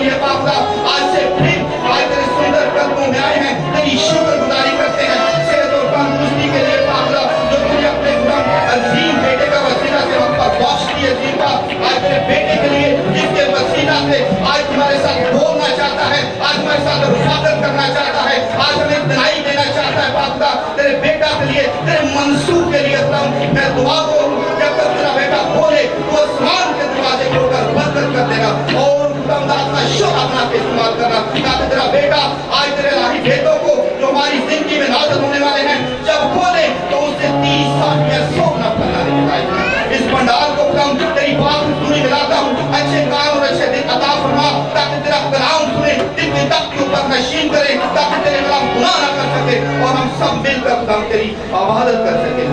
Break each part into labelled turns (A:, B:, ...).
A: लिए पापा आज से फिर आज तेरे सुंदर कदमों में आए हैं, तेरी शुक्रगुजारी करते हैं सेहत और तंदुरुस्ती के लिए पापा, जो तूने अपने अजीम बेटे का वसीला से हम पर बख्श दिए दीपा। आज तेरे बेटे के लिए जिसके वसीला से आज तुम्हारे साथ बोलना चाहता है, आज हमारे साथ रफाकत करना चाहता है, आज हमें दिलाई देना चाहता है पापा, तेरे बेटा के लिए, तेरे मंसूब के लिए मैं दुआ को जब तक तेरा बेटा बोले तो आसमान के दरवाजे खोलकर बंद कर देना और अपना शुक्र अपना इस्तेमाल करना, ताकि तेरा बेटा आज तेरे इलाही भेदों को जो हमारी जिंदगी में नाज़िल होने वाले हैं जब खोले तो उससे 30 साल या 100 गुना फलना दिखाएगा। इस पंडाल को कम तेरी बात सुनी मिलाता हूँ, अच्छे काम और अच्छे दिन अता फरमा, ताकि तेरा कलाम सुने, दिल की तख्त के ऊपर नशीन करे, ताकि तेरे कलाम गुनाह ना कर सके और हम सब मिलकर कम तेरी इबादत कर सके।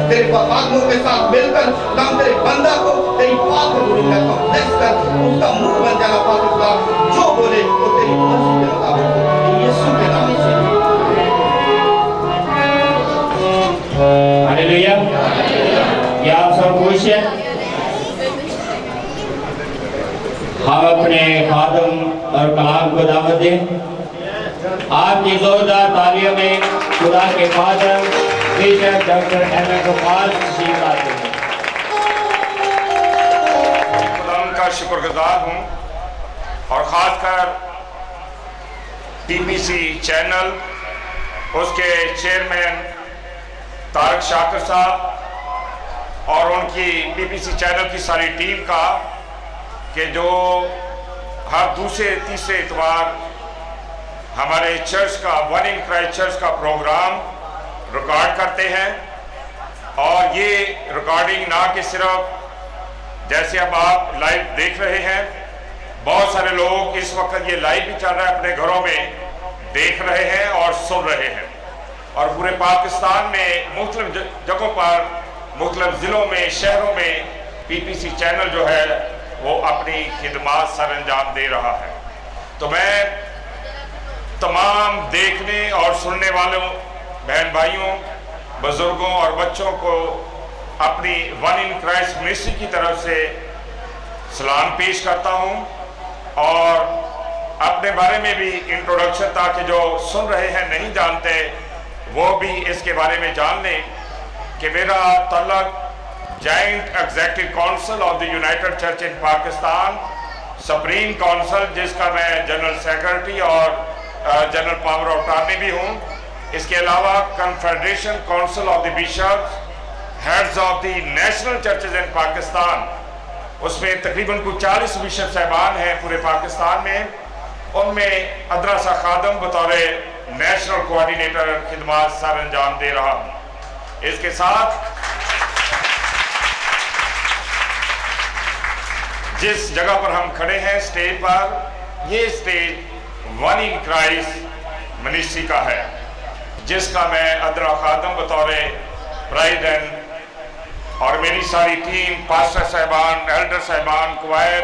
A: तेरे पाकों के साथ मिलकर कम तेरे बंदा को तेरी पाक और गुरुना को ब्लेस कर, उसका मुख बन जाना पाक, जो बोले वो तेरी मर्जी के मुताबिक हो, यीशु के नाम से।
B: हालेलुया। क्या आप सब खुश हैं? हम अपने खादम और कलाम को दावत दें। आपकी जोरदार तालियों में खुदा के खादम बेशक डॉक्टर एम.ए. गोपाल तशरीफ लाते हैं।
C: खुदा का शुक्रगुजार हूँ और ख़ासकर टीपीसी चैनल, उसके चेयरमैन तारक शाकिर साहब और उनकी टीपीसी चैनल की सारी टीम का, कि जो हर दूसरे तीसरे इतवार हमारे चर्च का वन इन क्राइस्ट चर्च का प्रोग्राम रिकॉर्ड करते हैं। और ये रिकॉर्डिंग ना कि सिर्फ जैसे अब आप लाइव देख रहे हैं, बहुत सारे लोग इस वक्त ये लाइव भी चल रहा है अपने घरों में देख रहे हैं और सुन रहे हैं। और पूरे पाकिस्तान में मुख्तलिफ जगहों पर, मुख्तलिफ ज़िलों में, शहरों में पीपीसी चैनल जो है वो अपनी खिदमत सर अंजाम दे रहा है। तो मैं तमाम देखने और सुनने वालों बहन भाइयों, बुजुर्गों और बच्चों को अपनी वन इन क्राइस्ट मिनिस्ट्री की तरफ से सलाम पेश करता हूं और अपने बारे में भी इंट्रोडक्शन, ताकि जो सुन रहे हैं नहीं जानते वो भी इसके बारे में जान लें कि मेरा तल्लक joint executive council of the United Church in Pakistan, supreme council जिसका मैं जनरल सेक्रेटरी और जनरल पावर ऑफ अटॉर्नी भी हूँ, इसके अलावा confederation council of the bishops, heads of the national churches in Pakistan, उसमें तकरीबन कुछ 40 बिशप साहबान हैं पूरे पाकिस्तान में, उनमें अदरसा खादम बतौर नेशनल कोऑर्डिनेटर खिदमत सर अंजाम दे रहा हूँ। इसके साथ जिस जगह पर हम खड़े हैं स्टेज पर, ये stage one in Christ ministry का है, जिसका मैं अदरा खादम बतौर प्रेसिडेंट और मेरी सारी टीम, पास्टर साहबान, एल्डर साहबान, क्वायर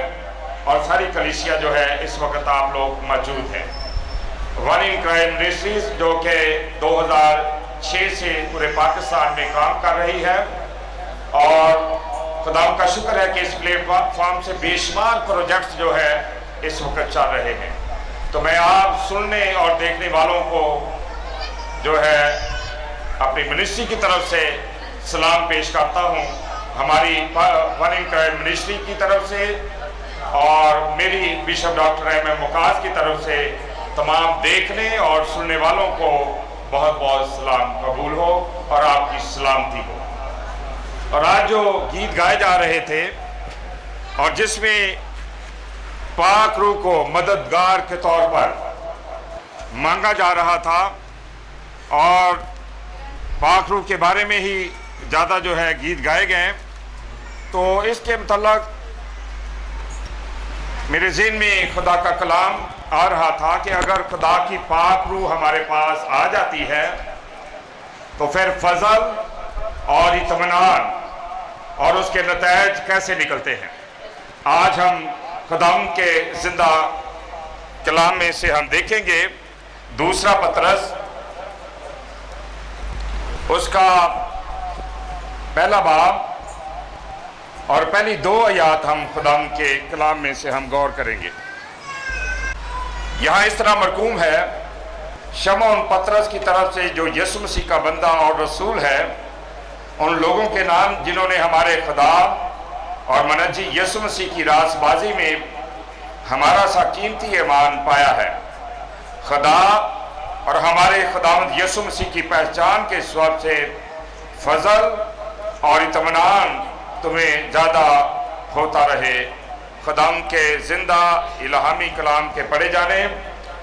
C: और सारी कलीसिया जो है इस वक्त आप लोग मौजूद हैं। वन इन क्राइस्ट मिनिस्ट्रीज जो कि 2006 से पूरे पाकिस्तान में काम कर रही है और खुदा का शुक्र है कि इस प्लेटफॉर्म से बेशुमार प्रोजेक्ट्स जो है इस वक्त चल रहे हैं। तो मैं आप सुनने और देखने वालों को जो है अपनी मिनिस्ट्री की तरफ से सलाम पेश करता हूँ, हमारी वन इन क्राइस्ट मिनिस्ट्री की तरफ से और मेरी बिशप डॉक्टर एम.ए. मुकास की तरफ से तमाम देखने और सुनने वालों को बहुत बहुत सलाम कबूल हो और आपकी सलामती हो। और आज जो गीत गाए जा रहे थे और जिसमें पाक रूह को मददगार के तौर पर मांगा जा रहा था और पाक रूह के बारे में ही ज़्यादा जो है गीत गाए गए, तो इसके मतलब मेरे ज़हन में खुदा का कलाम आ रहा था कि अगर खुदा की पाक रूह हमारे पास आ जाती है तो फिर फजल और इत्मीनान और उसके नतायज कैसे निकलते हैं। आज हम खुदाम के जिंदा कलाम में से हम देखेंगे दूसरा पतरस, उसका पहला बाब और पहली 2 आयात हम खुदाम के कलाम में से हम गौर करेंगे। यहाँ इस तरह मरकूम है, शमौन पतरस की तरफ से जो यीशु मसीह का बंदा और रसूल है, उन लोगों के नाम जिन्होंने हमारे खुदा और मनजी यीशु मसीह की रासबाजी में हमारा सा कीमती ईमान पाया है। खुदा और हमारे खुदावंद यीशु मसीह की पहचान के सबब से फजल और इत्मीनान तुम्हें ज़्यादा होता रहे। खुदाम के जिंदा इलाहामी कलाम के पढ़े जाने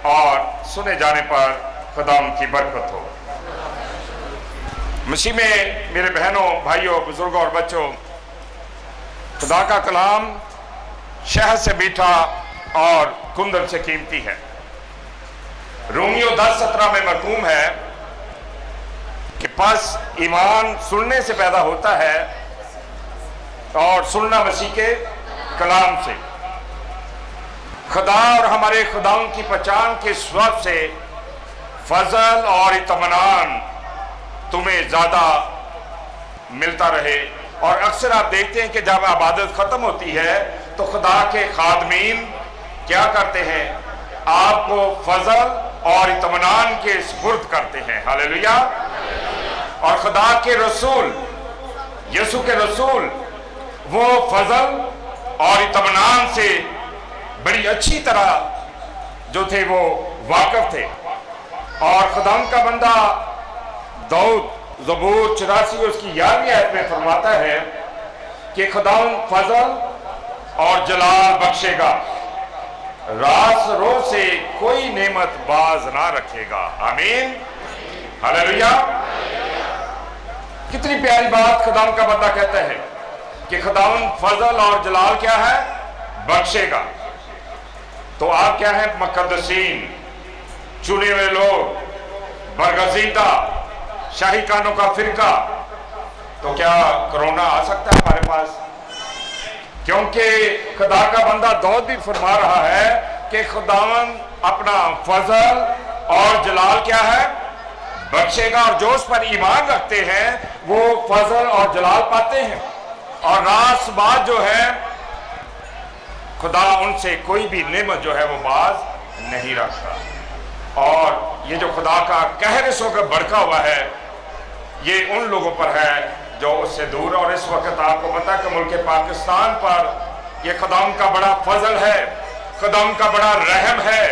C: और सुने जाने पर खुदाम की बरकत हो। मसीह में मेरे बहनों, भाइयों, बुजुर्गों और बच्चों, खुदा का कलाम शहद से मीठा और कुंदन से कीमती है। रोमियो 10:17 में मरकूम है कि बस ईमान सुनने से पैदा होता है और सुनना मसीह के कलाम से। खुदा और हमारे खुदाओं की पहचान के सबब से फजल और इत्मीनान तुम्हें ज़्यादा मिलता रहे। और अक्सर आप देखते हैं कि जब इबादत ख़त्म होती है तो खुदा के खादमीन क्या करते हैं? आपको फजल और इत्मीनान के सुपुर्द करते हैं। हालेलुया। और खुदा के रसूल, यीशु के रसूल, वो फजल और इत्मीनान से बड़ी अच्छी तरह जो थे वो वाकिफ थे। और खुदा का बंदा दाऊद ज़बूर 84 उसकी 11वीं आयत में फरमाता है कि खुदा फजल और जलाल बख्शेगा, रास रोज से कोई नेमत बाज ना रखेगा। आमीन, हालेलुया। कितनी प्यारी बात खुदा का बंदा कहता है कि खुदावन फजल और जलाल क्या है? बख्शेगा। तो आप क्या हैं? मुक़द्दसीन, चुने हुए लोग, बरगज़ीदा, शाही कानों का फिरका। तो क्या कोरोना आ सकता है हमारे पास? क्योंकि खुदा का बंदा दाऊद भी फरमा रहा है कि खुदावन अपना फजल और जलाल क्या है? बख्शेगा। और जो उस पर ईमान रखते हैं वो फजल और जलाल पाते हैं। और रास बात जो है, खुदा उनसे कोई भी नेमत जो है वो बाज नहीं रखता। और ये जो खुदा का कहर सो कर भड़का हुआ है, ये उन लोगों पर है जो उससे दूर। और इस वक्त आपको पता है कि मुल्क पाकिस्तान पर ये खुदाम का बड़ा फजल है, खुदाम का बड़ा रहम है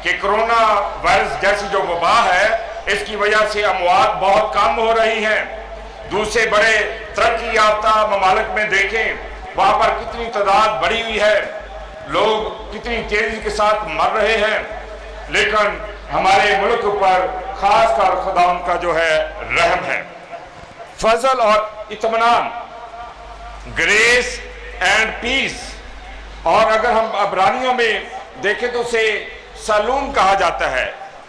C: कि कोरोना वायरस जैसी जो वबा है, इसकी वजह से अमवात बहुत कम हो रही हैं। दूसरे बड़े तरक्की याफ्ता ममालिक में देखें, वहां पर कितनी तादाद बढ़ी हुई है, लोग कितनी तेजी के साथ मर रहे हैं। लेकिन हमारे मुल्क पर खासकर खुदा का जो है रहम है। फजल और इत्मीनान, ग्रेस एंड पीस। और अगर हम अबरानियों में देखें तो उसे सलूम कहा जाता है।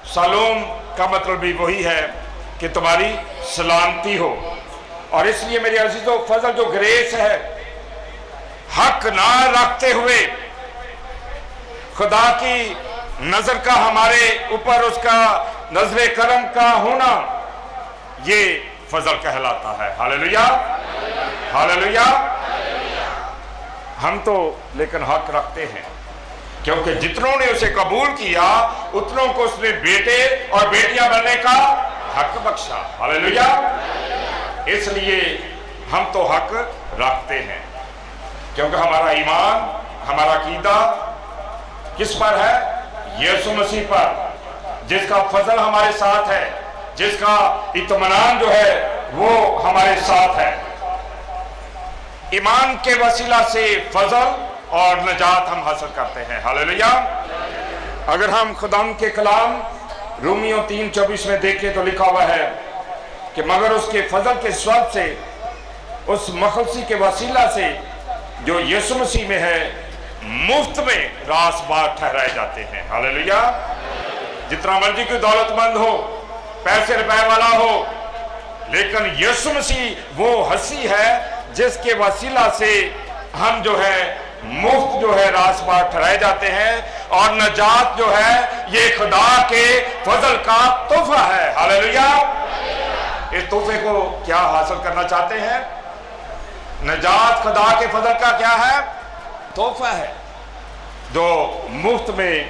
C: सलूम का मतलब भी वही है कि तुम्हारी सलामती हो। और इसलिए मेरे अजीजों, फजल जो ग्रेस है, हक ना रखते हुए खुदा की नजर का हमारे ऊपर उसका नजरे करम का होना, ये फजल कहलाता है। Hallelujah, hallelujah. हम तो लेकिन हक रखते हैं, क्योंकि जितनों ने उसे कबूल किया उतनों को उसने बेटे और बेटियां बनने का हक बख्शा। हालेलुया। इसलिए हम तो हक रखते हैं, क्योंकि हमारा ईमान, हमारा अकीदा किस पर है? यीशु मसीह पर, जिसका फजल हमारे साथ है, जिसका इत्मीनान जो है वो हमारे साथ है। ईमान के वसीला से फजल और नजात हम हासिल करते हैं। हालेलुया। अगर हम खुदाम के कलाम रोमियो 3:24 में देखें तो लिखा हुआ है कि मगर उसके फजल के सबब से, उस मखलसी के वसीला से जो यीशु मसीह में है, मुफ्त में रासबाग ठहराए जाते हैं। हालेलुया। जितना मर्जी कोई दौलतमंद हो, पैसे रुपए वाला हो, लेकिन यीशु मसीह वो हंसी है जिसके वसीला से हम जो है मुफ्त जो है रासबाग ठहराए जाते हैं। और नजात जो है ये खुदा के फजल का तोहफा है। हालेलुया। इस तोहफे को क्या हासिल करना चाहते हैं? नजात खुदा के फजल का क्या है? तोहफा है जो मुफ्त में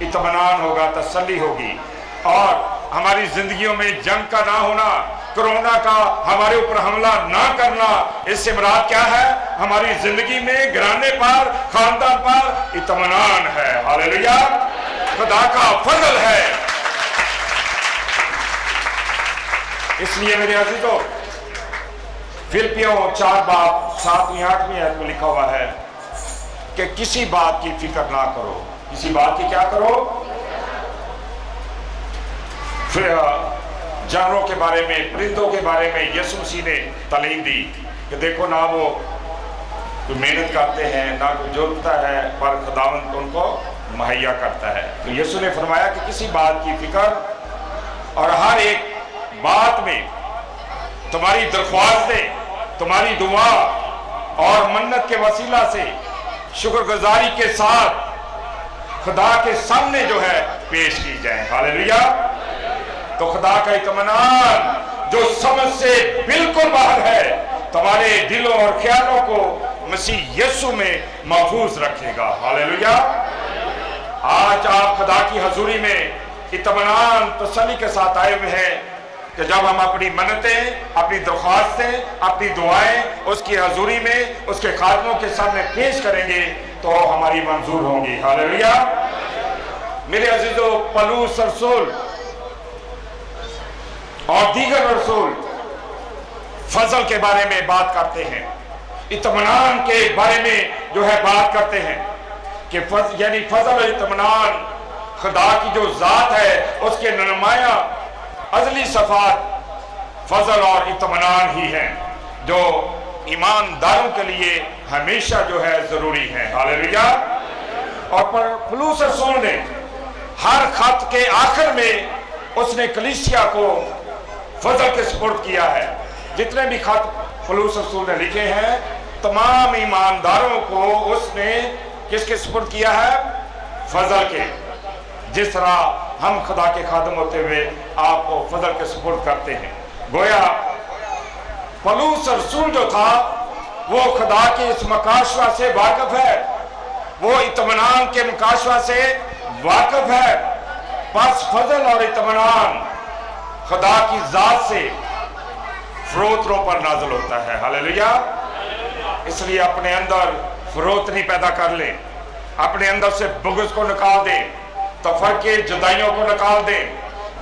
C: इत्मीनान होगा, तसल्ली होगी। और हमारी जिंदगियों में जंग का ना होना, कोरोना का हमारे ऊपर हमला ना करना, इससे मुराद क्या है? हमारी जिंदगी में घराने पर, खानदान पर इत्मीनान है। हालेलुया, खुदा का फजल है। इसलिए मेरे अजीजों, फिलिपियों 4:7-8 आयत में लिखा हुआ है कि किसी बात की फिक्र ना करो। किसी बात की क्या करो? फिर जानवरों के बारे में, परिंदों के बारे में यीशु मसीह ने तालीम दी कि देखो ना वो मेहनत करते हैं, ना कोई जोतता है, पर खुदावंद उनको मुहैया करता है। तो यीशु ने फरमाया कि किसी बात की फिक्र, और हर एक बात में तुम्हारी दरख्वास्तें, तुम्हारी दुआ और मन्नत के वसीला से शुक्रगुजारी के साथ खुदा के सामने जो है पेश की जाए। हालेलुया। तो खुदा का इत्मीनान जो समझ से बिल्कुल बाहर है, तुम्हारे दिलों और ख्यालों को मसीह यीशु में महफूज रखेगा। हालेलुया। आज आप खुदा की हजूरी में इत्मीनान तसल्ली के साथ आए हुए हैं कि जब हम अपनी मन्नतें, अपनी दरख्वास्तें, अपनी दुआएं उसकी हजूरी में, उसके खादमों के सामने पेश करेंगे तो हमारी मंजूर होंगी। हालेलुया। मेरे अजीजों, पौलुस रसूल और दीगर रसूल फजल के बारे में बात करते हैं, इत्मीनान के बारे में जो है बात करते हैं कि यानी फजल और इत्मीनान खुदा की जो जात है उसके नुमाया अजली सफात फजल और इत्मीनान ही है, जो ईमानदारों के लिए हमेशा जो है जरूरी है। हालेलुया। और पौलुस रसूल ने हर खत के आखिर में उसने कलीसिया को फजल के सुपुर्द किया है। जितने भी खत पौलुस रसूल ने लिखे हैं, तमाम ईमानदारों को उसने किसके सुपुर्द किया है? फजल के। जिस तरह हम खुदा के खादम होते हुए आपको फजल के सुपुर्द करते हैं। गोया पौलुस रसूल जो था वो खुदा के इस मकाशवा से वाकिफ है, वो इत्मीनान के मकाशवा से वाकिफ है। बस फजल और इत्मीनान खुदा की जात से फरोतरों पर नाज़िल होता है। हालेलुया। इसलिए अपने अंदर फरोतनी पैदा कर ले, अपने अंदर से बुग़्ज़ को निकाल दे, तफरके जुदाइयों को निकाल दे,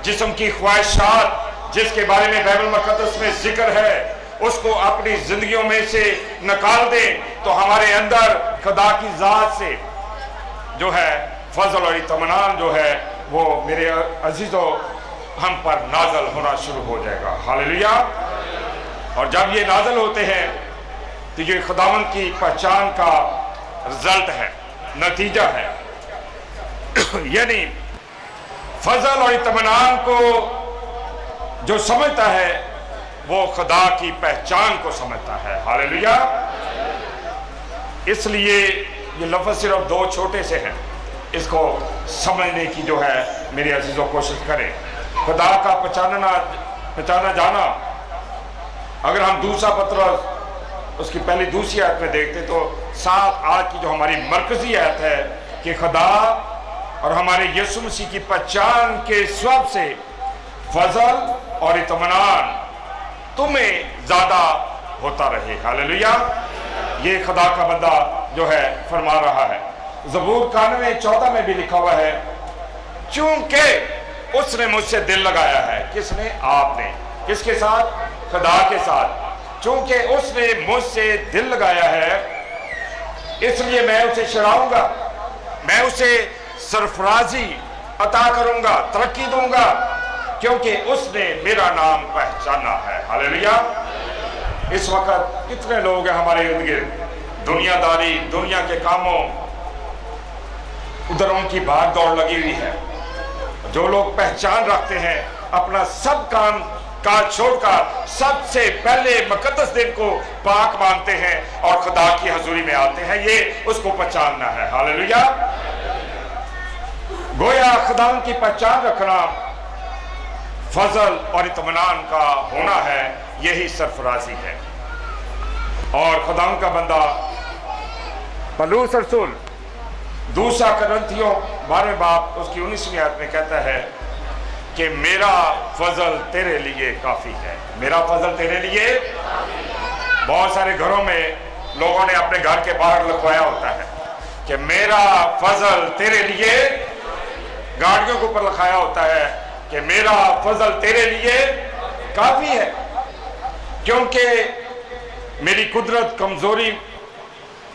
C: जिस्म की ख्वाहिशात जिसके बारे में बाइबल मुक़द्दस में जिक्र है उसको अपनी जिंदगियों में से निकाल दे, तो हमारे अंदर खुदा की जात से जो है फजल और इत्मीनान जो है वो मेरे अजीजों हम पर नाज़िल होना शुरू हो जाएगा। हालेलुया। और जब ये नाज़िल होते हैं तो ये खुदावंद की पहचान का रिजल्ट है, नतीजा है। यानी फजल और इत्मीनान को जो समझता है वो खुदा की पहचान को समझता है। हालेलुया। इसलिए ये लफ्ज़ सिर्फ दो छोटे से हैं, इसको समझने की जो है मेरे अजीजों कोशिश करें। खुदा का पहचाना जाना, अगर हम दूसरा पत्र उसकी पहली दूसरी आयत में देखते तो साथ आज की जो हमारी मरकजी आयत है कि खुदा और हमारे यीशु मसीह की पहचान के सबब से फजल और इत्मीनान तुम्हें ज्यादा होता रहे। हालेलुया। ये खुदा का बंदा जो है फरमा रहा है। ज़बूर 91:14 में भी लिखा हुआ है, चूंकि उसने मुझसे दिल लगाया है। किसने? आपने। किसके साथ? खुदा के साथ। चूंकि उसने मुझसे दिल लगाया है इसलिए मैं उसे छुड़ाऊंगा, मैं उसे सरफराजी अता करूंगा, तरक्की दूंगा, क्योंकि उसने मेरा नाम पहचाना है। हालेलुया। इस वक्त कितने लोग हैं हमारे इर्द गिर्द, दुनियादारी, दुनिया के कामों, उधर उनकी भाग दौड़ लगी हुई है। जो लोग पहचान रखते हैं, अपना सब काम काज छोड़कर सबसे पहले मुकद्दस दिन को पाक मानते हैं और खुदा की हजूरी में आते हैं, ये उसको पहचानना है। हालेलुया। गोया खुदा की पहचान रखना फजल और इत्मीनान का होना है, यही सरफराजी है। और खुदा का बंदा पौलुस रसूल दूसरा कुरिन्थियों 12वें बाब उसकी 19वीं आयत में कहता है कि मेरा फजल तेरे लिए काफ़ी है। मेरा फजल तेरे लिए। बहुत सारे घरों में लोगों ने अपने घर के बाहर लिखवाया होता है कि मेरा फजल तेरे लिए, गाड़ियों के ऊपर लिखाया होता है कि मेरा फजल तेरे लिए काफ़ी है, क्योंकि मेरी कुदरत कमज़ोरी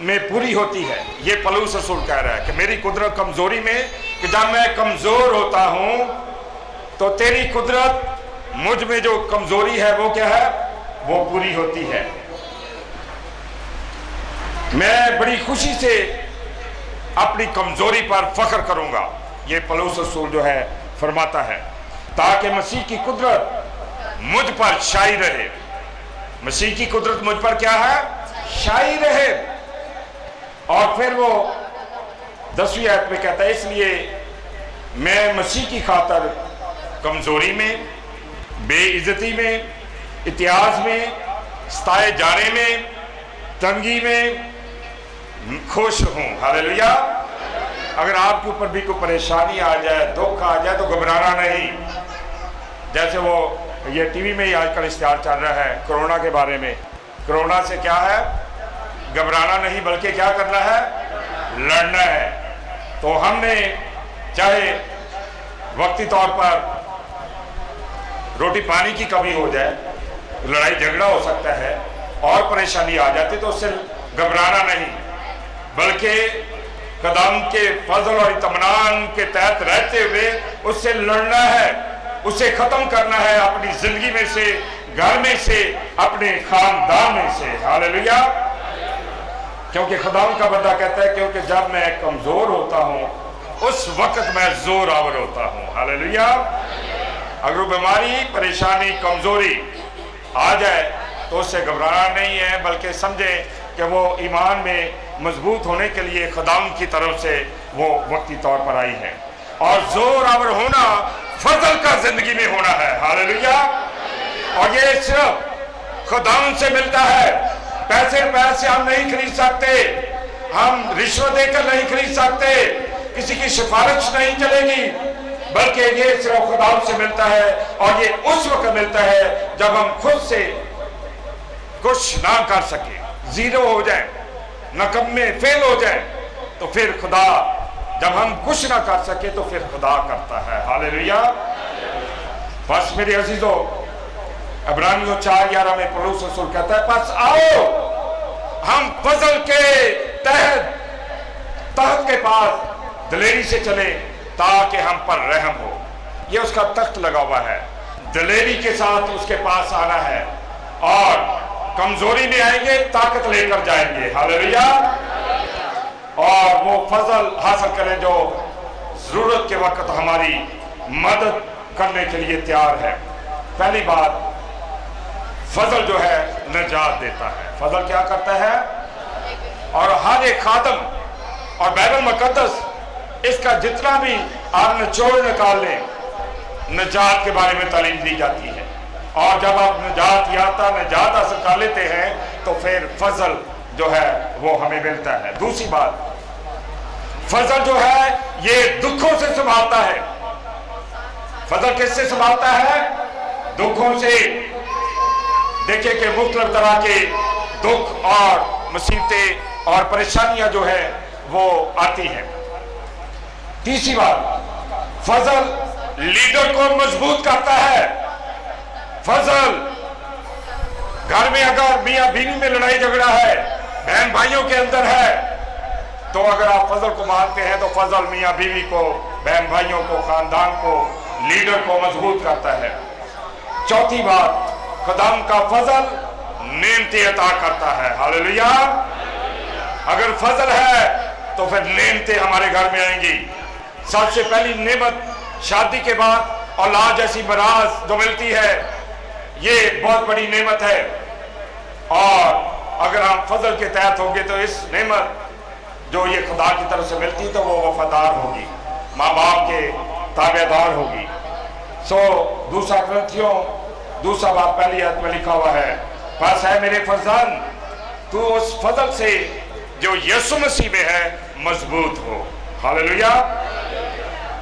C: में पूरी होती है। ये पलूस रसूल कह रहा है कि मेरी कुदरत कमज़ोरी में, कि जब मैं कमज़ोर होता हूँ तो तेरी कुदरत मुझ में जो कमज़ोरी है वो क्या है, वो पूरी होती है। मैं बड़ी खुशी से अपनी कमज़ोरी पर फख्र करूँगा, ये पलूस रसूल जो है फरमाता है, ताकि मसीह की कुदरत मुझ पर शाई रहे। मसीह की कुदरत मुझ पर क्या है, शाई रहे। और फिर वो 10वीं आयत में कहता है, इसलिए मैं मसीह की खातर कमज़ोरी में, बेइज्जती में, इतिहास में, सताए जाने में, तंगी में खुश हूँ। हालेलुया। अगर आपके ऊपर भी कोई परेशानी आ जाए, दुख आ जाए, तो घबराना नहीं। जैसे वो ये टीवी में ही आजकल इश्तिहार चल रहा है कोरोना के बारे में। कोरोना से क्या है, घबराना नहीं, बल्कि क्या करना है, लड़ना है। तो हमने चाहे वक्ती तौर पर रोटी पानी की कमी हो जाए, लड़ाई झगड़ा हो सकता है और परेशानी आ जाती, तो उससे घबराना नहीं, बल्कि कदम के फजल और इत्मीनान के तहत रहते हुए उससे लड़ना है, उसे ख़त्म करना है अपनी ज़िंदगी में से, घर में से, अपने ख़ानदान में से। हालेलुया। क्योंकि खुदावंद का बंदा कहता है, क्योंकि जब मैं कमज़ोर होता हूँ उस वक़्त मैं ज़ोर आवर होता हूँ। हालेलुया। अगर बीमारी, परेशानी, कमज़ोरी आ जाए तो उससे घबराना नहीं है, बल्कि समझें कि वो ईमान में मजबूत होने के लिए खुदावंद की तरफ से वो वक्ती तौर पर आई है। और ज़ोर आवर होना फजल का ज़िंदगी में होना है। हालेलुया। और ये सिर्फ खुदावंद से मिलता है। पैसे से हम नहीं खरीद सकते, हम रिश्वत देकर नहीं खरीद सकते, किसी की सिफारिश नहीं चलेगी, बल्कि ये सिर्फ खुदावंद से मिलता है। और ये उस वक्त मिलता है जब हम खुद से कुछ ना कर सके, जीरो हो जाए, नकम्मे फेल हो जाए, तो फिर खुदा, जब हम कुछ ना कर सके तो फिर खुदा करता है। हालेलुया। बस मेरे अजीजों, इब्रानियों 4:11 में पौलुस रसूल कहता है, बस आओ हम फजल के तहत के पास दिलेरी से चले ताकि हम पर रहम हो। ये उसका तख्त लगा हुआ है, दिलेरी के साथ उसके पास आना है और कमजोरी में आएंगे, ताकत लेकर जाएंगे। हालेलुया। और वो फजल हासिल करें जो जरूरत के वक्त हमारी मदद करने के लिए तैयार है। पहली बात, फजल जो है नजात देता है। फजल क्या करता है? और हर एक खादम और बाइबल मुकद्दस इसका जितना भी आप निचोड़ निकाल लें, नजात के बारे में तालीम दी जाती है। और जब आप नजात हासिल कर लेते हैं तो फिर फजल जो है वो हमें मिलता है। दूसरी बात, फजल जो है ये दुखों से संभालता है। फजल किससे संभालता है? दुखों से। देखिए कि मुख्तलिफ तरह के दुख और मुसीबतें और परेशानियां जो है वो आती हैं। तीसरी बात, फजल लीडर को मजबूत करता है। फजल, घर में अगर मियां बीवी में लड़ाई झगड़ा है, बहन भाइयों के अंदर है, तो अगर आप फजल को मानते हैं तो फजल मियां बीवी को, बहन भाइयों को, खानदान को, लीडर को मजबूत करता है। चौथी बात, खुदाम का फजल नेमतें अता करता है। हालेलुया। अगर फजल है तो फिर नेमतें हमारे घर में आएंगी। सबसे पहली नेमत शादी के बाद औलाद जैसी बरास जो मिलती है, ये बहुत बड़ी नेमत है। और अगर हम फजल के तहत होंगे तो इस नेमत जो ये खुदा की तरफ से मिलती तो वो वफादार होगी, माँ बाप के ताबेदार होगी। दूसरा ग्रंथियों 2 बाब पहली आयत में लिखा हुआ है, बस है मेरे फजल, तू उस फजल से जो यीशु मसीह में है मजबूत हो। हालेलुया।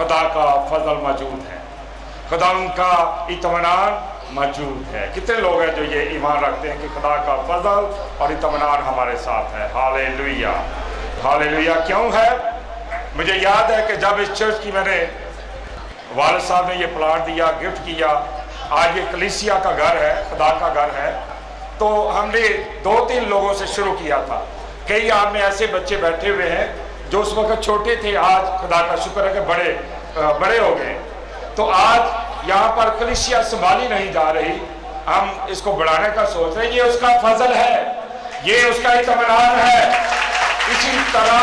C: खुदा का फजल मौजूद है, खुदा उनका इत्मीनान मौजूद है। कितने लोग हैं जो ये ईमान रखते हैं कि खुदा का फजल और इत्मीनान हमारे साथ है। Hallelujah, hallelujah. क्यों है? मुझे याद है कि जब इस चर्च की मैंने वालिद साहब ने ये प्लाट दिया, गिफ्ट किया, आज ये कलीसिया का घर है, खुदा का घर है, तो हमने 2-3 लोगों से शुरू किया था। कई आप में ऐसे बच्चे बैठे हुए हैं जो उस वक्त छोटे थे, आज खुदा का शुक्र है कि बड़े हो गए। तो आज यहाँ पर कलीसिया संभाली नहीं जा रही, हम इसको बढ़ाने का सोच रहे हैं। ये उसका फजल है, ये उसका इत्मीनान है। इसी तरह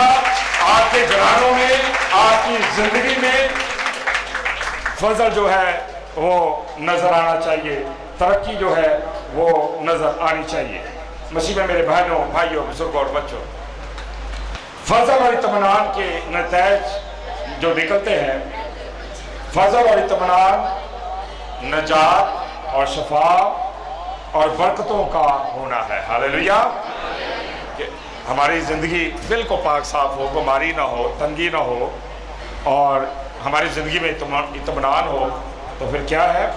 C: आपके घरानों में, आपकी जिंदगी में फजल जो है वो नजर आना चाहिए, तरक्की जो है वो नजर आनी चाहिए। मसीह में मेरे बहनों, भाइयों, बुजुर्गों और बच्चों, फजल और इत्मीनान के नतीजे जो निकलते हैं, फजल और इत्मीनान नजात और शफा और बरकतों का होना है। हालेलुया। हमारी ज़िंदगी बिल्कुल पाक साफ हो, बीमारी ना हो, तंगी ना हो और हमारी ज़िंदगी में इत्मीनान हो, तो फिर क्या है?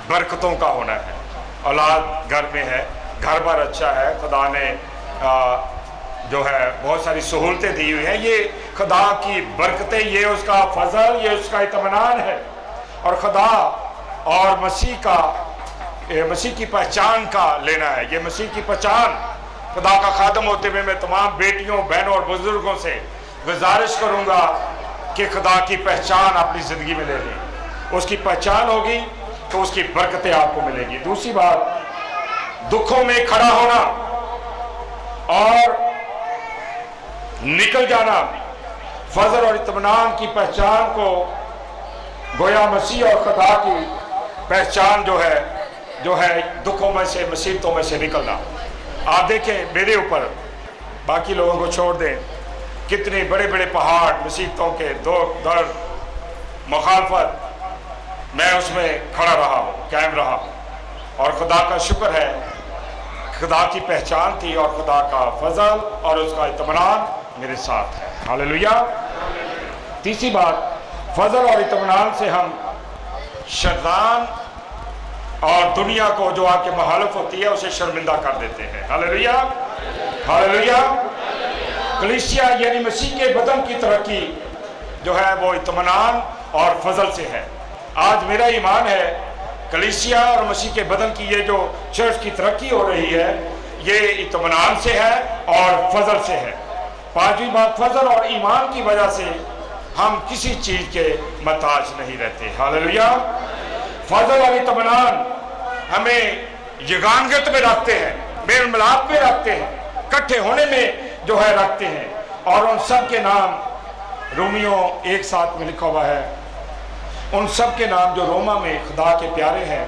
C: बरकतों का होना है। औलाद घर में है, घर बार अच्छा है, खुदा ने जो है बहुत सारी सहूलतें दी हुई हैं, ये खुदा की बरकतें, ये उसका फजल, ये उसका इत्मीनान है। और खुदा और मसीह की पहचान का लेना है। ये मसीह की पहचान, खुदा का खादम होते हुए मैं तमाम बेटियों, बहनों और बुजुर्गों से गुजारिश करूंगा कि खुदा की पहचान अपनी ज़िंदगी में ले लें। उसकी पहचान होगी तो उसकी बरकतें आपको मिलेगी। दूसरी बात, दुखों में खड़ा होना और निकल जाना, फजल और इत्मीनान की पहचान को, गोया मसीह और खुदा की पहचान जो है दुखों में से, मुसीबतों में से निकलना। आप देखें मेरे ऊपर, बाकी लोगों को छोड़ दें, कितने बड़े बड़े पहाड़, मुसीबतों के दर्द, मुखालफत, मैं उसमें खड़ा रहा हूँ, कायम रहा हूँ। और खुदा का शुक्र है, खुदा की पहचान थी और खुदा का फजल और उसका इत्मीनान मेरे साथ है। हालेलुया। तीसरी बात, फजल और इत्मीनान से हम शैतान और दुनिया को जो आपके मुखालिफ होती है उसे शर्मिंदा कर देते हैं। Hallelujah, hallelujah. कलीसिया यानी मसीह के बदन की तरक्की जो है वो इत्मीनान और फजल से है। आज मेरा ईमान है कलीसिया और मसीह के बदन की ये जो चर्च की तरक्की हो रही है, ये इत्मीनान से है और फजल से है। पांचवी बात, फजल और ईमान की वजह से हम किसी चीज के मोहताज नहीं रहते। हालेलुया। फजल और इत्मीनान हमें यगानगत में रखते हैं, मेल मिलाप में रखते हैं, इकट्ठे होने में जो है रखते हैं। और उन सब के नाम रोमियो 1:7 में लिखा हुआ है, उन सब के नाम जो रोमा में खुदा के प्यारे हैं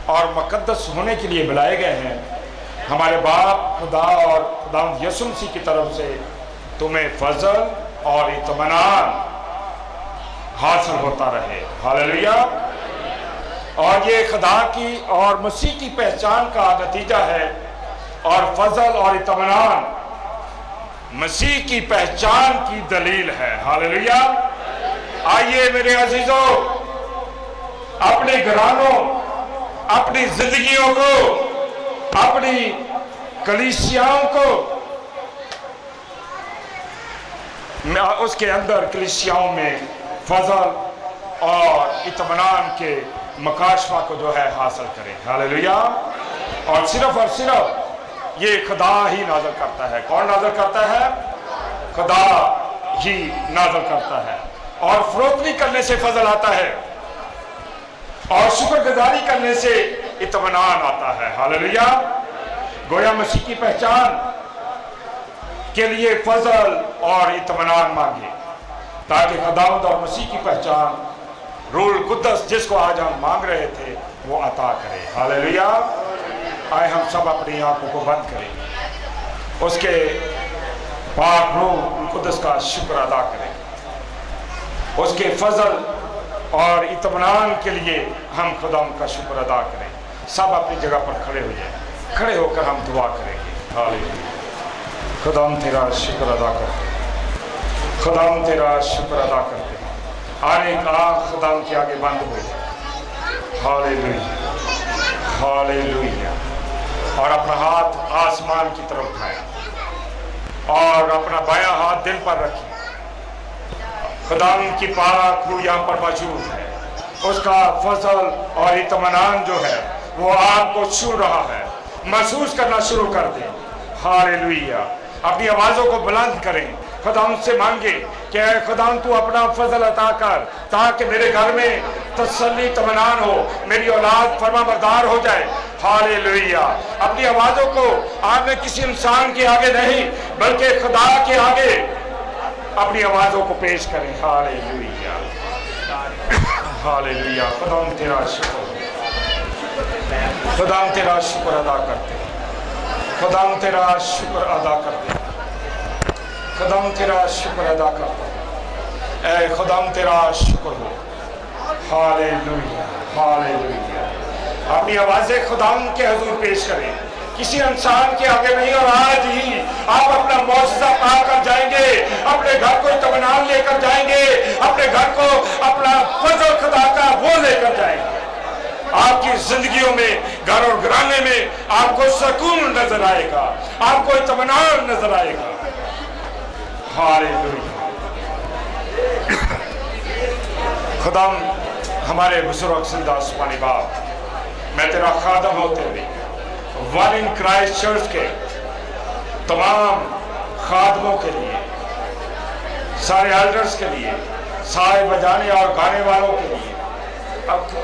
C: और मुकद्दस होने के लिए बुलाए गए हैं, हमारे बाप खुदा और खुदा यीशु मसीह की तरफ से तुम्हें फजल और इत्मीनान हासिल होता रहे। हालेलुया। और ये खुदा की और मसीह की पहचान का नतीजा है। और फजल और इत्मीनान मसीह की पहचान की दलील है। हालेलुया। आइए मेरे अजीजों, अपने घरानों, अपनी जिंदगियों को, अपनी कलीसियाओं को, उसके अंदर कलीसियाओं में फजल और इत्मीनान के मकाशफा को जो है हासिल करें। हालेलुया। और सिर्फ ये खुदा ही नाज़िल करता है। कौन नाज़िल करता है? खुदा ही नाज़िल करता है। और फरोख्ती करने से फजल आता है और शुक्रगुजारी करने से इत्मीनान आता है। हालेलुया। गोया मसीह की पहचान के लिए फजल और इत्मीनान मांगे ताकि खुदावंद और मसीह की पहचान, रूल कुद्दस जिसको आज हम मांग रहे थे, वो अता करे। हालेलुया। आए हम सब अपनी आंखों को बंद करें, उसके पाक रूल कुद्दस का शुक्र अदा करें, उसके फजल और इत्मीनान के लिए हम खुदा का शुक्र अदा करें। सब अपनी जगह पर खड़े हो जाए, खड़े होकर हम दुआ करेंगे। हालेलुया। खुदा तेरा शुक्र अदा करते हैं, खुदा तेरा शुक्र अदा करते हैं, आने का खुदा के आगे बंद हो जाए। Hallelujah, hallelujah. और अपना हाथ आसमान की तरफ उठाया और अपना बायां हाथ दिल पर रखिए। खुदा की पाक रूह यहाँ पर मौजूद है, उसका फजल और इत्मीनान जो है वो आपको छू रहा है, महसूस करना शुरू कर दें। हालेलुया। अपनी आवाज़ों को बुलंद करें, खुदा से मांगे कि ऐ खुदा तू अपना फजल अता कर ताकि मेरे घर में तसल्ली इत्मीनान हो, मेरी औलाद फरमाबरदार हो जाए। हालेलुया। अपनी आवाज़ों को आपने किसी इंसान के आगे नहीं बल्कि खुदा के आगे अपनी आवाज़ों को पेश करें। Hallelujah, hallelujah. खुदा तेरा शुक्र, खुदा तेरा शुक्र अदा करते हैं, खुदा तेरा शुक्र अदा करते हैं, खुदा तेरा शुक्र अदा करते हैं। ऐ खुदा तेरा शुक्र हो। Hallelujah, hallelujah. अपनी आवाज़ें खुदा के हुजूर पेश करें, किसी इंसान के आगे नहीं। और आज ही आप अपना मौजज़ा पा कर जाएंगे, अपने घर को इत्मीनान लेकर जाएंगे, अपने घर को अपना फजल खुदा का वो लेकर जाएंगे। आपकी जिंदगियों में, घर और घराने में आपको सुकून नजर आएगा, आपको इत्मीनान नजर आएगा। हालेलुया। खुदा हमारे बुजुर्ग जिंदा आसमानी बाप, मैं तेरा खादम होते हुए वन इन क्राइस्ट चर्च के तमाम खादमों के लिए, सारे एल्डर्स के लिए, सारे बजाने और गाने वालों के लिए,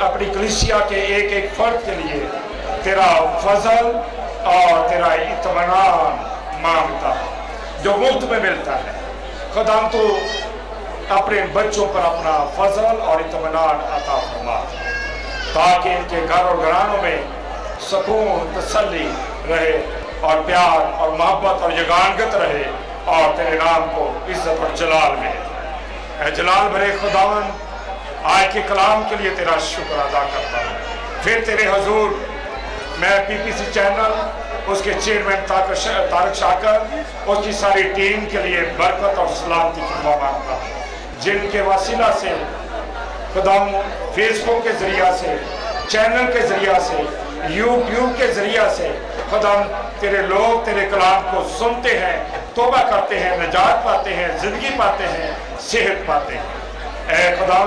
C: अपनी कलीसिया के एक एक फर्द के लिए तेरा फजल और तेरा इत्मीनान मांगता है जो मुफ्त में मिलता है। खुदा तो अपने बच्चों पर अपना फजल और इत्मीनान अता फरमा ताकि इनके घर और घरानों में सुकून, तसल्ली रहे और प्यार और मोहब्बत और यगानगत रहे और तेरे नाम को इज्जत और जलाल मिले। ऐ जलाल भरे खुदावन, आज के कलाम के लिए तेरा शुक्र अदा करता हूँ। फिर तेरे हुजूर मैं पीपीसी चैनल, उसके चेयरमैन तारक शाकर, उसकी सारी टीम के लिए बरकत और सलामती की दुआ मांगता हूँ, जिनके वसीला से खुदा फेसबुक के जरिया से, चैनल के जरिया से, यूट्यूब के जरिया से खुदा तेरे लोग तेरे कलाम को सुनते हैं, तौबा करते हैं, निजात पाते हैं, जिंदगी पाते हैं, सेहत पाते हैं। ऐ खुदा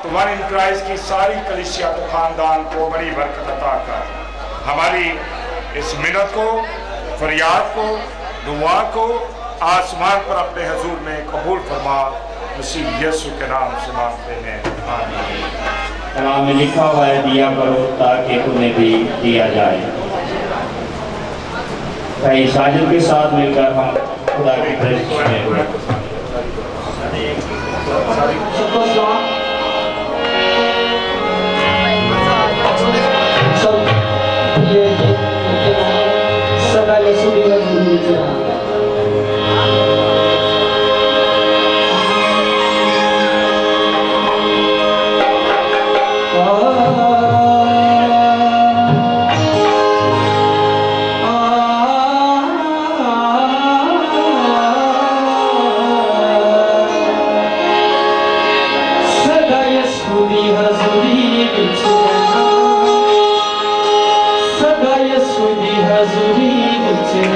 C: तू वन इन क्राइस्ट की सारी कलीसिया को, खानदान को बड़ी बरकत अता कर। हमारी इस मिन्नत को, फरियाद को, दुआ को आसमान पर अपने हुजूर में कबूल फरमा, मसीह यीशु के नाम से मांगते हैं, आमीन।
B: कलाम में लिखा हुआ है, दिया करो ताकि तुम्हें भी दिया जाए। भाई साजिद के साथ मिलकर हम खुदा की प्रेज़ेंस में
D: Hazuri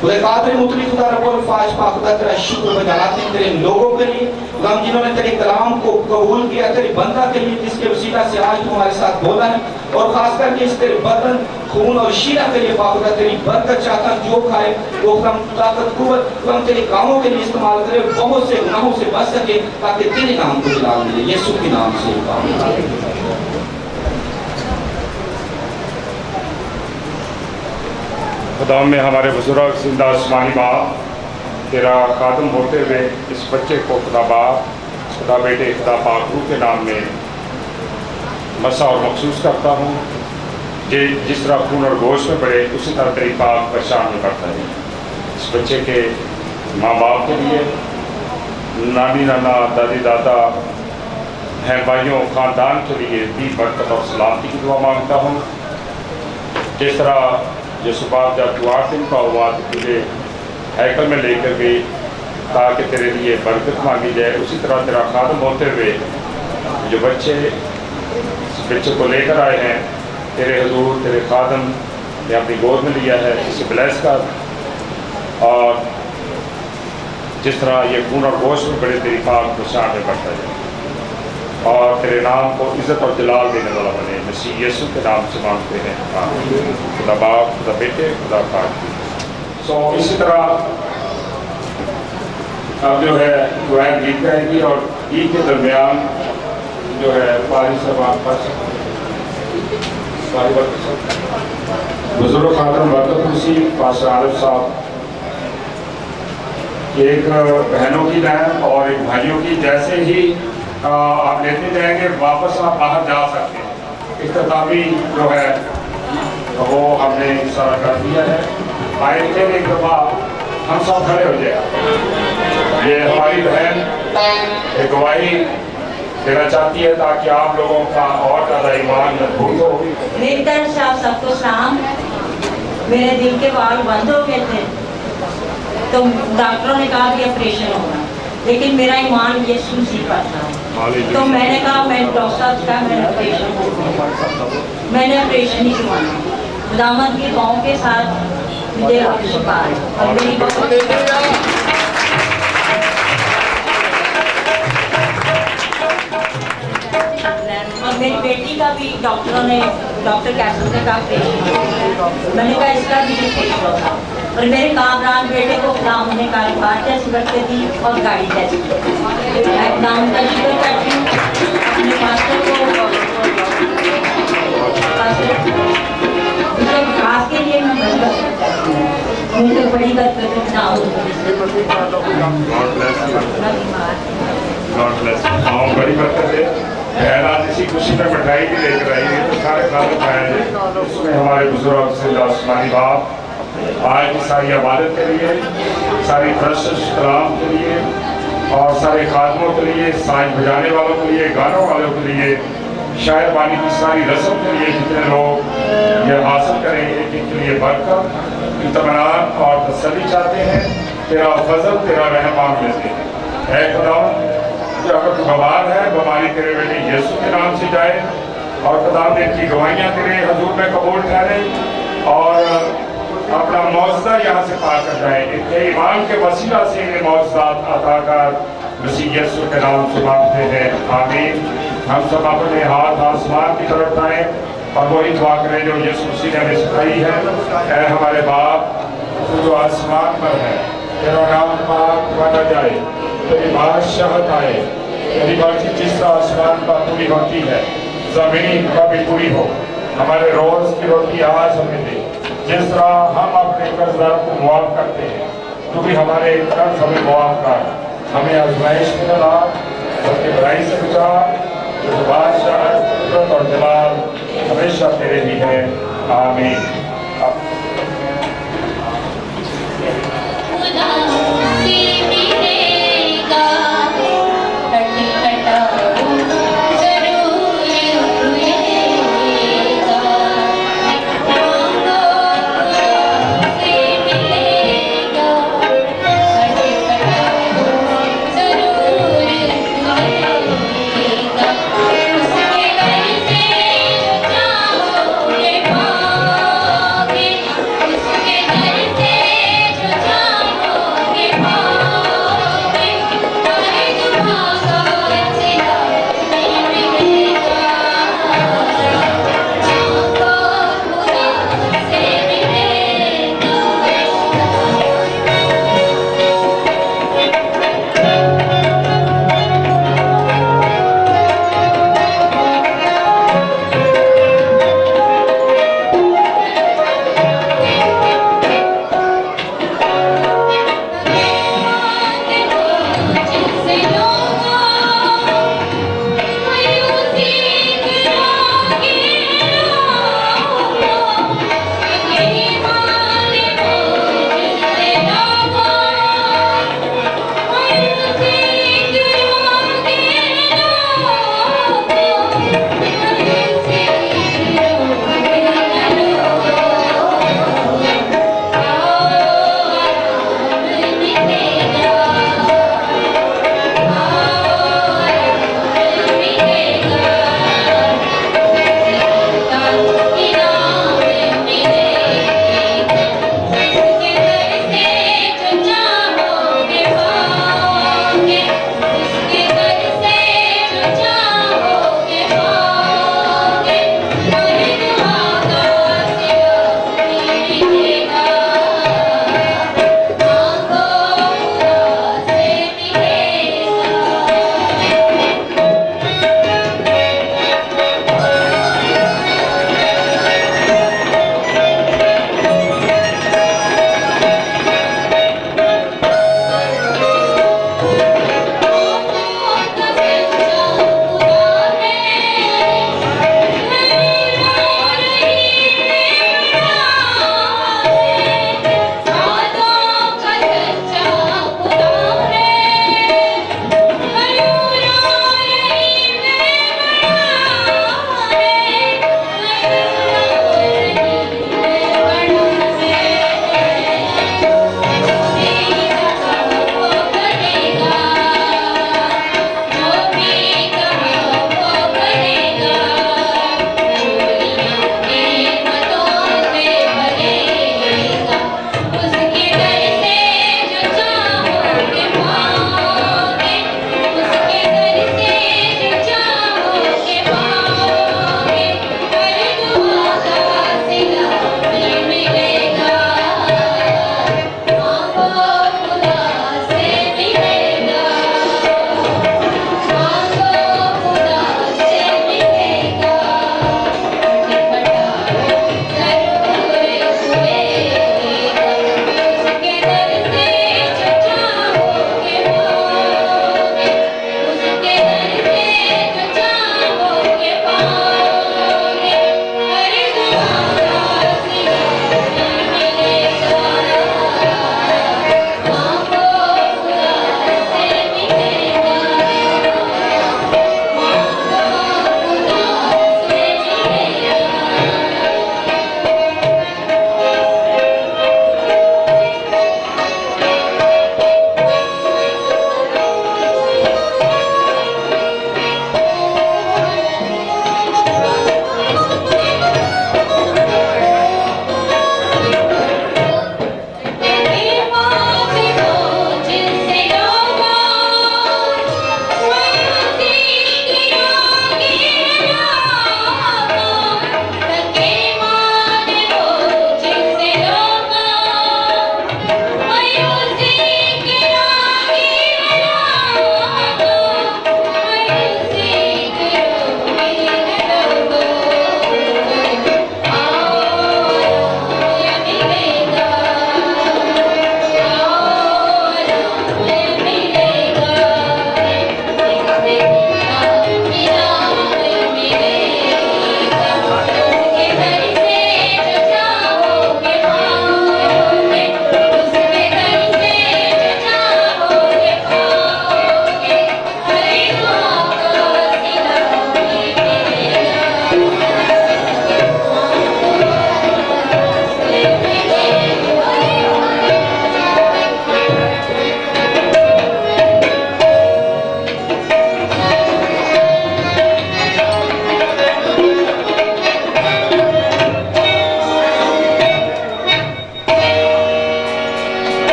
A: खुदा कादिर मुतली खुदा रब्बुल फाज पाक खुदा तेरा शुक्र बजाते हैं तेरे लोगों के लिए, खुदा जिन्होंने तेरे कलाम को कबूल किया, तेरे बंदा के लिए जिसके वसीला से आज तुम्हारे साथ बोला है, और खास करके इस तेरे बदन खून और शीरा के लिए खुदा तेरी बरकत चाहता हूं, जो खाए वो हम ताकत कुव्वत हम तेरे कामों के लिए इस्तेमाल करे, बहुत से गुनाहों से बच सके, ताकि तेरे नाम को जलाल मिले। यीशु के नाम से
C: खुदा में हमारे बुजुर्ग जिंदा आसमानी बाप, तेरा खादम होते हुए इस बच्चे को खुदा बाप, खुदा बेटे, खुदा पाक रूह के नाम में मसा और मखसूस करता हूँ। जिस तरह खून और गोश्त में पड़े उसी तरह तेरी पाक पहचान में करता है। इस बच्चे के माँ बाप के लिए, नानी नाना, दादी दादा, बहन भाइयों, ख़ानदान के लिए भी बरकत और सलामती की दुआ मांगता हूँ। जिस तरह यीशु बाप जब 8 दिन का हुआ तो तुझे हैकल में लेकर गई ताकि तेरे लिए बरकत मांगी जाए, उसी तरह तेरा खादम होते हुए जो बच्चे इस बच्चे को लेकर आए हैं तेरे हुजूर, तेरे खादम ने अपनी गोद में लिया है, इसे ब्लेस कर, और जिस तरह ये खून और गोश्त में बड़े तेरी पाक पहचान में बढ़ता जाए और तेरे नाम को इज़्ज़त और जलाल देने वाला बने। मसीह यीशु के नाम से मांगते हैं, आमीन। खुदा बाप, खुदा बेटे, खुदा पाक। सो इसी तरह अब जो है दुआएं गीत गाएगी और ईद के दरमियान जो है पारी सब आप पढ़ सकते हैं। बुजुर्ग खातन बरकत हुसैन पाशा आरिफ साहब, एक बहनों की लाइन और एक भाइयों की, जैसे ही आप लेते जाएंगे वापस आप बाहर जा सकते हैं। इख्तितामी जो है वो हमने सारा कर दिया है। आए थे एक दफ़ा हम सब खड़े हो जाए। ये हमारी बहन एक गवाही देना चाहती है ताकि आप लोगों का और ज़्यादा ईमान मजबूत हो।
D: मेरी तरफ से आप सबको सलाम। मेरे दिल के वाल बंद हो गए थे तो डॉक्टरों ने कहा कि ऑपरेशन होगा, लेकिन मेरा ईमान यीशु मसीह पर था। तो मैंने कहा, मैं डॉक्टर साहब का मैंने ऑपरेशन ही करवाना। दामन की गाँव के साथ मुझे शिफा है और मेरी और मेरी बेटी का भी डॉक्टर कैसल ने कहा ऑपरेशन, मैंने कहा इसका भी ऑपरेशन होगा। और मेरे कामरान बेटे को नाम ने कारोबार जैसी बरकत दी और गाड़ी जैसी नाम का शुक्र करती हूँ। अपने मास्टर को खास के लिए मैं बरकत करती हूँ, मुझे बड़ी बरकत ना हो।
C: बड़ी बरकत है। बहन आज इसी खुशी में मिठाई भी लेकर आई है, तो सारे खाने खाएंगे। उसमें हमारे बुजुर्ग से आसमानी बाप आज की सारी इबादत के लिए, सारी प्रेशियस कलाम के लिए और सारे खादमों के लिए, साज बजाने वालों के लिए, गानों वालों के लिए, शायर बानी की सारी रस्म के लिए, जितने लोग ये हासिल करेंगे जिनके लिए बरकत, इत्मीनान और तसल्ली चाहते हैं, तेरा फजल, तेरा रहम मांग लेते हैं। ऐ खुदा, जो अगर तू बीमार है, बीमारी तेरे बेटे यीशु के नाम से जाए और खुदा ने इनकी गवाहियाँ तेरे हुजूर में कबूल ठहरे और अपना मौजदा यहाँ से पा कर जाए। इनके ईमान के वसीला से इन्हें मौजदात अता कर, मसीह यीशु के नाम से मांगते हैं, आमीन। हम सब अपने हाथ आसमान की तरफ उठाएं और वही दुआ करें जो यीशु मसीह ने हमें सिखाई है। ऐ हमारे बाप जो आसमान पर है, तेरा नाम पाक माना जाए, तेरी बादशाहत आए, तेरी मर्जी जिस तरह आसमान पर पूरी होती है ज़मीन पर भी पूरी हो। हमारे रोज़ की रोटी आज हमें दे, जिस तरह हम अपने कर्जदार को मुआफ़ करते हैं, तू भी हमारे कर्ज हमें मुआफ़ कर। हमें आज़माइश में न ला, बल्कि बुराई से बचा। जो बादशाह, कुदरत और जलाल हमेशा तेरे ही है, आमीन।
E: Thank you.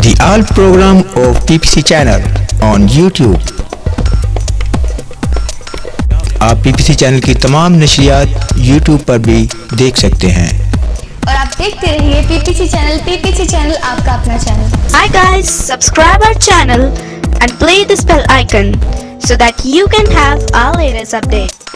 E: the all program of PPC channel on YouTube. आप PPC चैनल की तमाम नशरियात YouTube पर भी देख सकते हैं
F: और आप देखते रहिए PPC चैनल आपका अपना channel.
G: Hi guys, subscribe our channel and play this bell icon so that you can have our latest update.